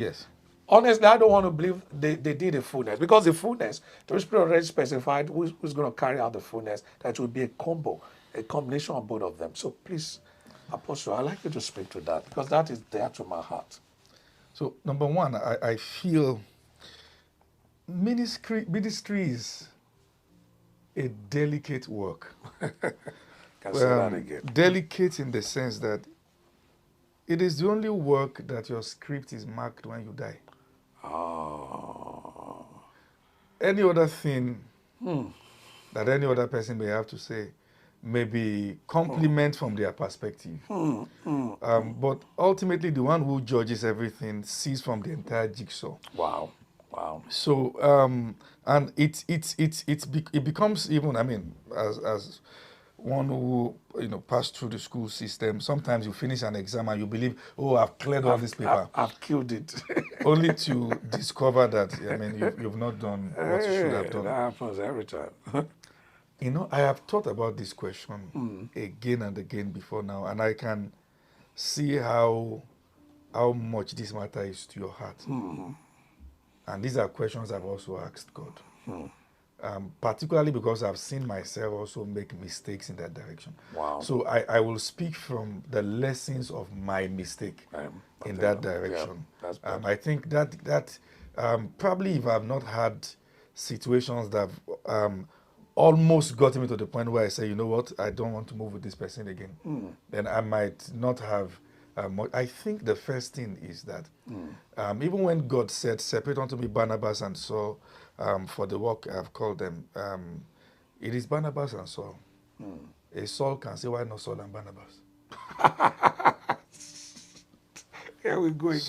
Yes. Honestly, I don't want to believe they did the fullness, because the fullness, the Holy Spirit already specified who's going to carry out the fullness, that will be a combo, a combination of both of them. So please, Apostle, I'd like you to speak to that, because that is dear to my heart. So number one, I feel ministry is a delicate work. Can say that again. Delicate in the sense that it is the only work that your script is marked when you die. Oh. Any other thing that any other person may have to say may be compliment from their perspective. But ultimately, the one who judges everything sees from the entire jigsaw. Wow. Wow. So, and it becomes even, I mean, as one who passed through the school system, sometimes you finish an exam and you believe, oh, I've cleared all this paper, I've killed it. only to discover that, I mean, you've not done what you should have That done. happens every time. I have thought about this question again and again before now, and I can see how much this matter is to your heart. And these are questions I've also asked God. Particularly because I've seen myself also make mistakes in that direction. Wow. So I will speak from the lessons of my mistake in that direction. Yeah, that's I think that probably if I've not had situations that have almost gotten me to the point where I say, you know what, I don't want to move with this person again, then I might not have. I think the first thing is that even when God said, separate unto me Barnabas and Saul for the work I've called them, it is Barnabas and Saul. A Saul can say, why not Saul and Barnabas? Here we go again.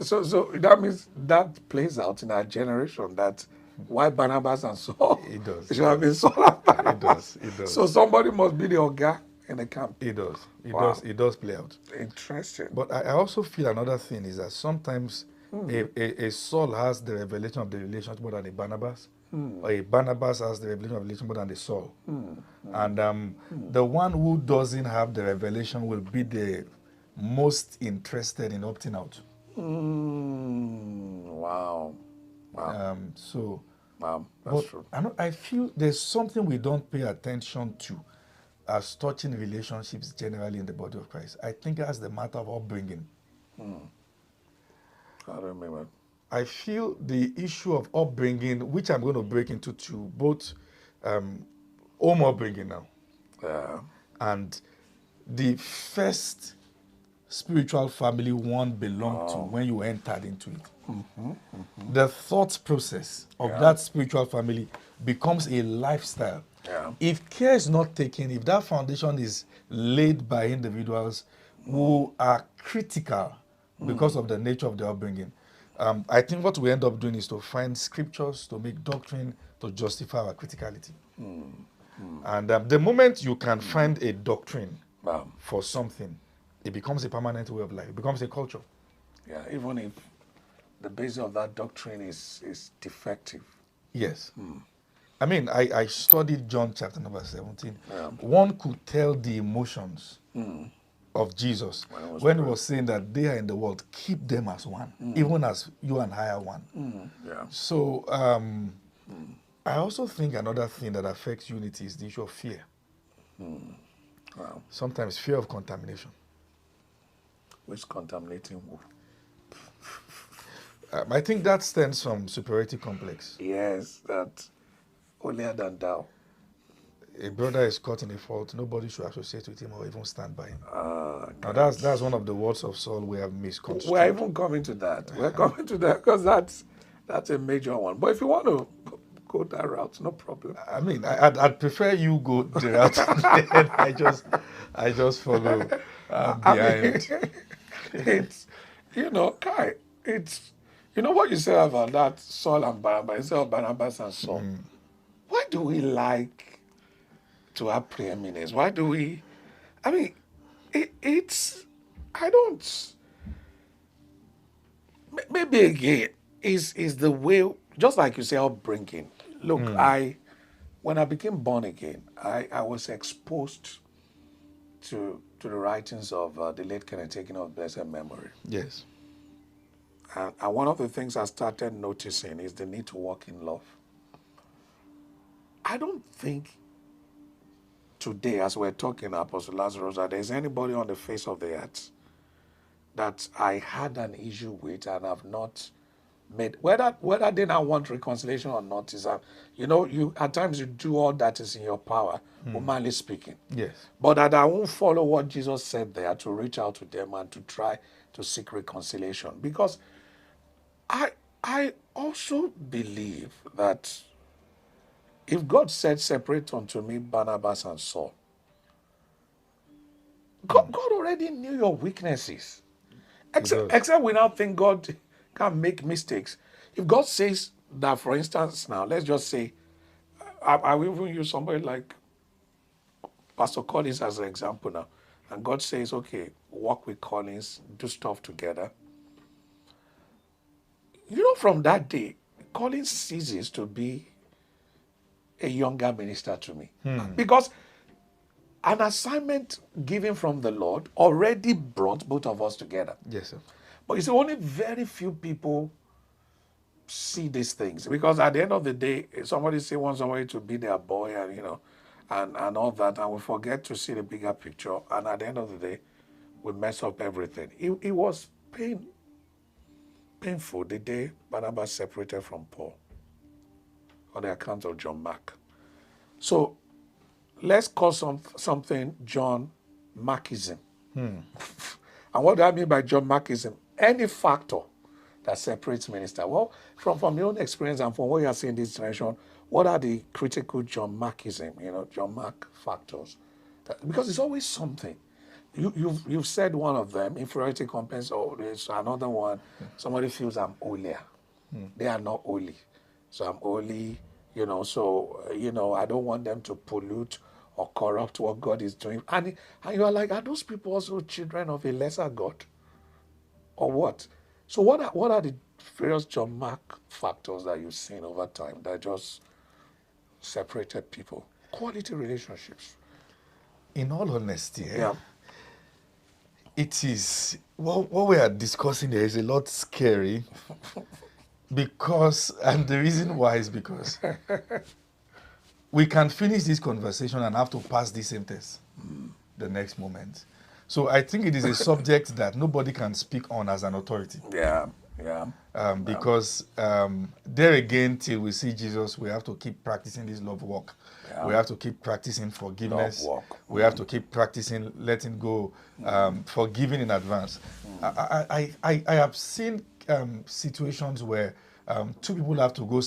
So, So that means that plays out in our generation, that why Barnabas and Saul? It does. It should have been Saul and Barnabas. It does. So somebody must be the Oga in the camp. It does. Wow. It does play out. Interesting. But I also feel another thing is that sometimes a Saul has the revelation of the relationship more than a Barnabas, or a Barnabas has the revelation of the relationship more than a Saul. And the one who doesn't have the revelation will be the most interested in opting out. Wow. Wow. Wow. That's true. I feel there's something we don't pay attention to as touching relationships generally in the body of Christ. I think that's the matter of upbringing. I don't remember. I feel the issue of upbringing, which I'm going to break into two, both home upbringing now, and the first spiritual family one belonged to when you entered into it. The thought process of that spiritual family becomes a lifestyle. If care is not taken, if that foundation is laid by individuals who are critical because of the nature of their upbringing, I think what we end up doing is to find scriptures to make doctrine to justify our criticality. And the moment you can find a doctrine for something, it becomes a permanent way of life. It becomes a culture. Yeah, even if the basis of that doctrine is defective. Yes. I mean, I studied John chapter number 17. One could tell the emotions of Jesus when he was saying that they are in the world, keep them as one, even as you and I are one. So I also think another thing that affects unity is the issue of fear. Sometimes fear of contamination. Which is contaminating who? I think that stems from superiority complex. Yes, that holier than thou. A brother is caught in a fault, nobody should associate with him or even stand by him. Now that's one of the words of Saul we have misconstrued. We're even coming to that. We're coming to that because that's a major one. But if you want to go that route, no problem. I mean, I'd prefer you go the route and I just follow behind. It's, Kai, it's, what you say about that Saul and Barnabas, instead of Barnabas and Saul. Why do we like to have preeminence? Why do we, I mean, I don't, maybe again, is the way, just like you say, upbringing. Look, when I became born again, I was exposed to to the writings of the late Kenneth Hagin of blessed memory. Yes. And one of the things I started noticing is the need to walk in love. I don't think today, as we're talking, Apostle Lazarus, that there's anybody on the face of the earth that I had an issue with and have not made, whether they now want reconciliation or not, is you at times you do all that is in your power, humanly speaking. Yes. But that I won't follow what Jesus said there to reach out to them and to try to seek reconciliation. Because I also believe that if God said, separate unto me Barnabas and Saul, God already knew your weaknesses. Except we now think God can make mistakes. If God says that, for instance, now, let's just say, I will even use somebody like Pastor Collins as an example now. And God says, okay, walk with Collins, do stuff together. From that day, Collins ceases to be a younger minister to me. Because an assignment given from the Lord already brought both of us together. Yes, sir. But you see, only very few people see these things. Because at the end of the day, somebody wants somebody to be their boy and all that, and we forget to see the bigger picture. And at the end of the day, we mess up everything. It was painful the day Barnabas separated from Paul on the account of John Mark. So let's call something John Markism. And what do I mean by John Markism? Any factor that separates minister. Well, from your own experience and from what you are seeing in this generation, what are the critical John Markism, John Mark factors? Because it's always something. You've said one of them, inferiority complex, or there's another one, somebody feels I'm holier. They are not holy. So I'm holy, so, I don't want them to pollute or corrupt what God is doing. And you are like, are those people also children of a lesser God? Or what? So what are the various John Mark factors that you've seen over time that just separated people? Quality relationships. In all honesty, Yeah. it is what we are discussing there is a lot scary because, and the reason why is because we can finish this conversation and have to pass this sentence the next moment. So I think it is a subject that nobody can speak on as an authority. Yeah. Because there again, till we see Jesus, we have to keep practicing this love walk. Yeah. We have to keep practicing forgiveness. Love walk. We have to keep practicing letting go, forgiving in advance. I have seen situations where two people have to go